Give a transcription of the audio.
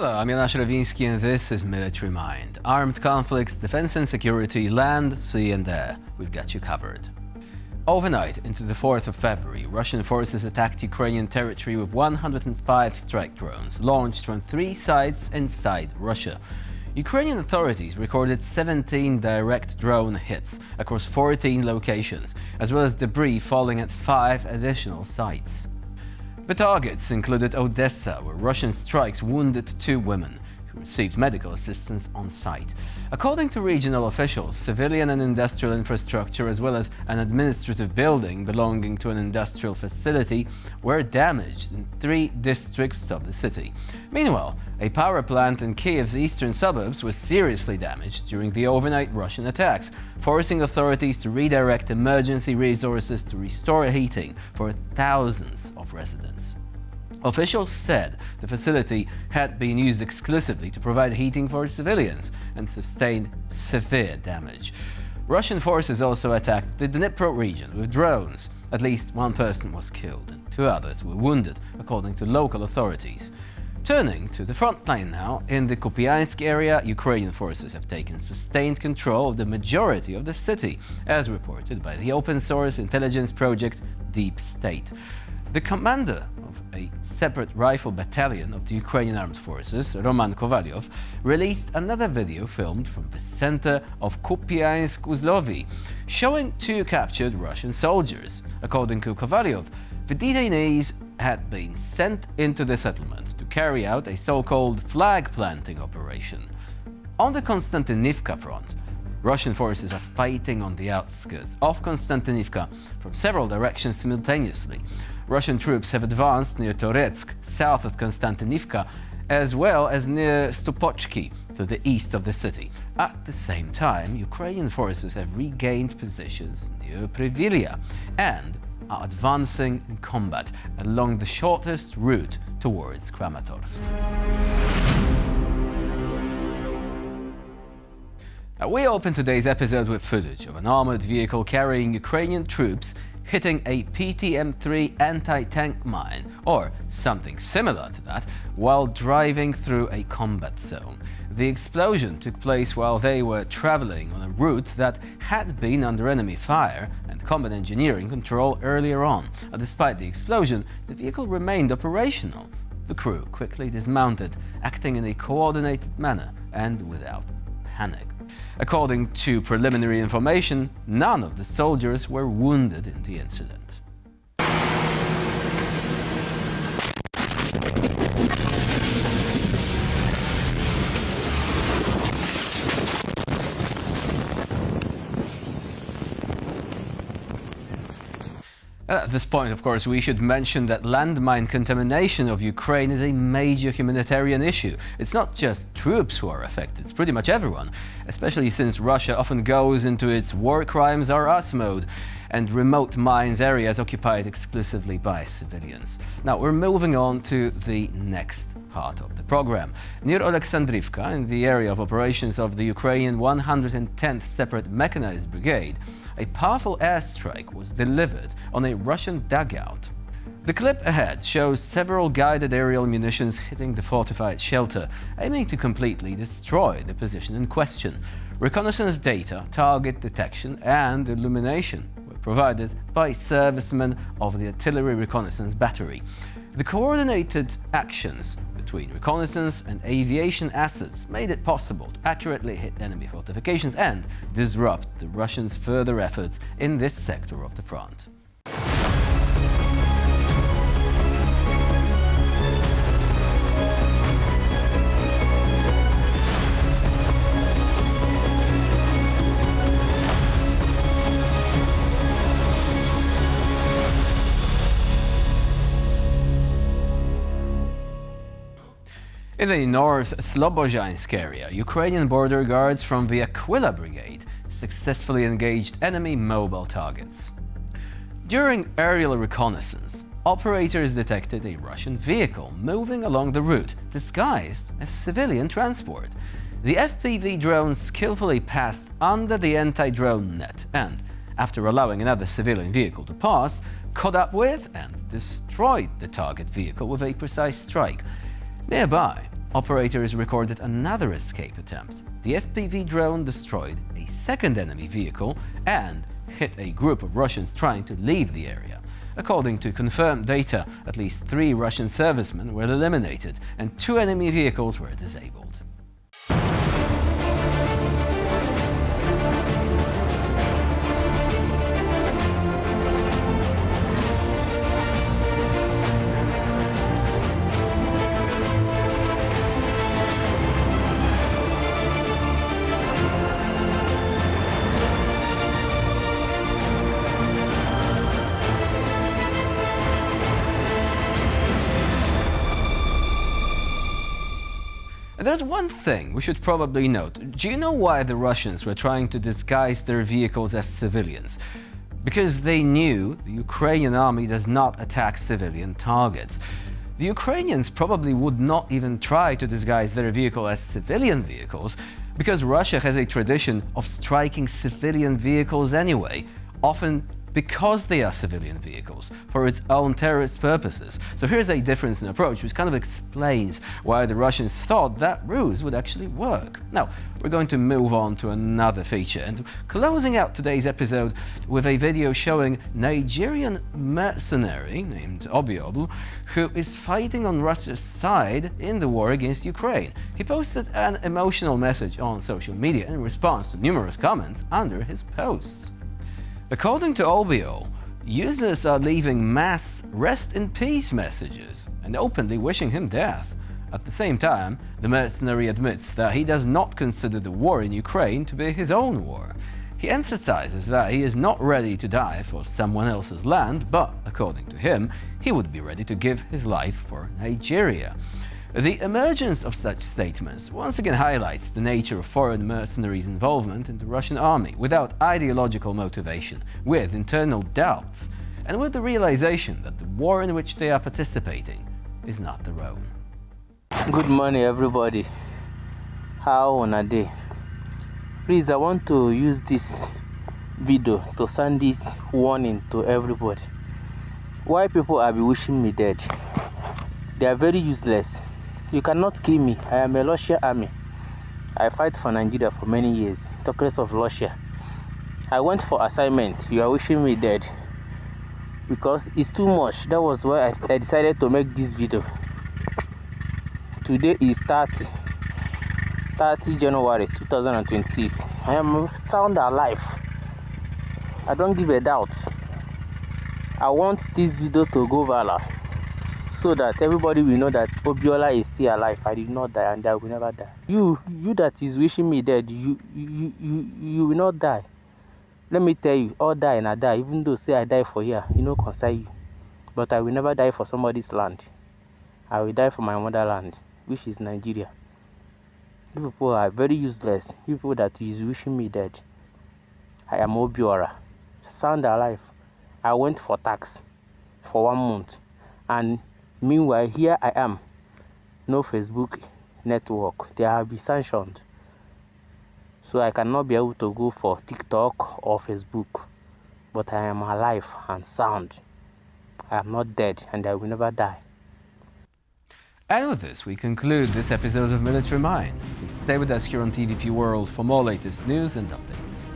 Hello, I'm Jonasz Rewiński and this is Military Mind. Armed conflicts, defense and security, land, sea and air. We've got you covered. Overnight into the 4th of February, Russian forces attacked Ukrainian territory with 105 strike drones launched from 3 sites inside Russia. Ukrainian authorities recorded 17 direct drone hits across 14 locations, as well as debris falling at 5 additional sites. The targets included Odessa, where Russian strikes wounded 2 women who received medical assistance on site. According to regional officials, civilian and industrial infrastructure as well as an administrative building belonging to an industrial facility were damaged in 3 districts of the city. Meanwhile, a power plant in Kyiv's eastern suburbs was seriously damaged during the overnight Russian attacks, forcing authorities to redirect emergency resources to restore heating for thousands of residents. Officials said the facility had been used exclusively to provide heating for civilians and sustained severe damage. Russian forces also attacked the Dnipro region with drones. At least 1 person was killed and 2 others were wounded, according to local authorities. Turning to the front line now, in the Kupiansk area, Ukrainian forces have taken sustained control of the majority of the city, as reported by the open-source intelligence project Deep State. The commander of a separate rifle battalion of the Ukrainian Armed Forces, Roman Kovalyov, released another video filmed from the center of Kupiansk-Uzlovi, showing 2 captured Russian soldiers. According to Kovalyov, the detainees had been sent into the settlement to carry out a so-called flag-planting operation. On the Konstantinivka front, Russian forces are fighting on the outskirts of Konstantinivka from several directions simultaneously. Russian troops have advanced near Toretsk, south of Konstantinivka, as well as near Stupochki, to the east of the city. At the same time, Ukrainian forces have regained positions near Privilia and are advancing in combat along the shortest route towards Kramatorsk. We open today's episode with footage of an armored vehicle carrying Ukrainian troops hitting a PTM-3 anti-tank mine, or something similar to that, while driving through a combat zone. The explosion took place while they were traveling on a route that had been under enemy fire and combat engineering control earlier on. Despite the explosion, the vehicle remained operational. The crew quickly dismounted, acting in a coordinated manner and without panic. According to preliminary information, none of the soldiers were wounded in the incident. At this point, of course, we should mention that landmine contamination of Ukraine is a major humanitarian issue. It's not just troops who are affected, it's pretty much everyone, especially since Russia often goes into its war crimes are us mode and remote mines areas occupied exclusively by civilians. Now, we're moving on to the next part of the program. Near Oleksandrivka, in the area of operations of the Ukrainian 110th Separate Mechanized Brigade, a powerful airstrike was delivered on a Russian dugout. The clip ahead shows several guided aerial munitions hitting the fortified shelter, aiming to completely destroy the position in question. Reconnaissance data, target detection and illumination were provided by servicemen of the Artillery Reconnaissance Battery. The coordinated actions between reconnaissance and aviation assets made it possible to accurately hit enemy fortifications and disrupt the Russians' further efforts in this sector of the front. In the North Slobozhansk area, Ukrainian border guards from the Aquila Brigade successfully engaged enemy mobile targets. During aerial reconnaissance, operators detected a Russian vehicle moving along the route, disguised as civilian transport. The FPV drone skillfully passed under the anti-drone net and, after allowing another civilian vehicle to pass, caught up with and destroyed the target vehicle with a precise strike. Nearby, operators recorded another escape attempt. The FPV drone destroyed a second enemy vehicle and hit a group of Russians trying to leave the area. According to confirmed data, at least 3 Russian servicemen were eliminated and 2 enemy vehicles were disabled. There's one thing we should probably note. Do you know why the Russians were trying to disguise their vehicles as civilians? Because they knew the Ukrainian army does not attack civilian targets. The Ukrainians probably would not even try to disguise their vehicle as civilian vehicles, because Russia has a tradition of striking civilian vehicles anyway, often because they are civilian vehicles, for its own terrorist purposes. So here's a difference in approach which kind of explains why the Russians thought that ruse would actually work. Now, we're going to move on to another feature, and closing out today's episode with a video showing Nigerian mercenary named Obiobl, who is fighting on Russia's side in the war against Ukraine. He posted an emotional message on social media in response to numerous comments under his posts. According to Obiobl, users are leaving mass rest in peace messages and openly wishing him death. At the same time, the mercenary admits that he does not consider the war in Ukraine to be his own war. He emphasizes that he is not ready to die for someone else's land, but, according to him, he would be ready to give his life for Nigeria. The emergence of such statements once again highlights the nature of foreign mercenaries' involvement in the Russian army without ideological motivation, with internal doubts, and with the realization that the war in which they are participating is not their own. Good morning, everybody. How on a day? Please, I want to use this video to send this warning to everybody. Why people are wishing me dead? They are very useless. You cannot kill me. I am a Russian army. I fight for Nigeria for many years. Talkers of Russia. I went for assignment. You are wishing me dead. Because it's too much. That was why I decided to make this video. Today is 30 January 2026. I am sound alive. I don't give a doubt. I want this video to go viral, so that everybody will know that Obiola is still alive. I did not die and I will never die. You that is wishing me dead, you will not die. Let me tell you, all die and I die. Even though say I die for here, you know, concern you. But I will never die for somebody's land. I will die for my motherland, which is Nigeria. You people are very useless. People that is wishing me dead. I am Obiola. Sound alive. I went for tax for 1 month. And meanwhile, here I am. No Facebook network. They have been sanctioned. So I cannot be able to go for TikTok or Facebook. But I am alive and sound. I am not dead and I will never die. And with this, we conclude this episode of Military Mind. Please stay with us here on TVP World for more latest news and updates.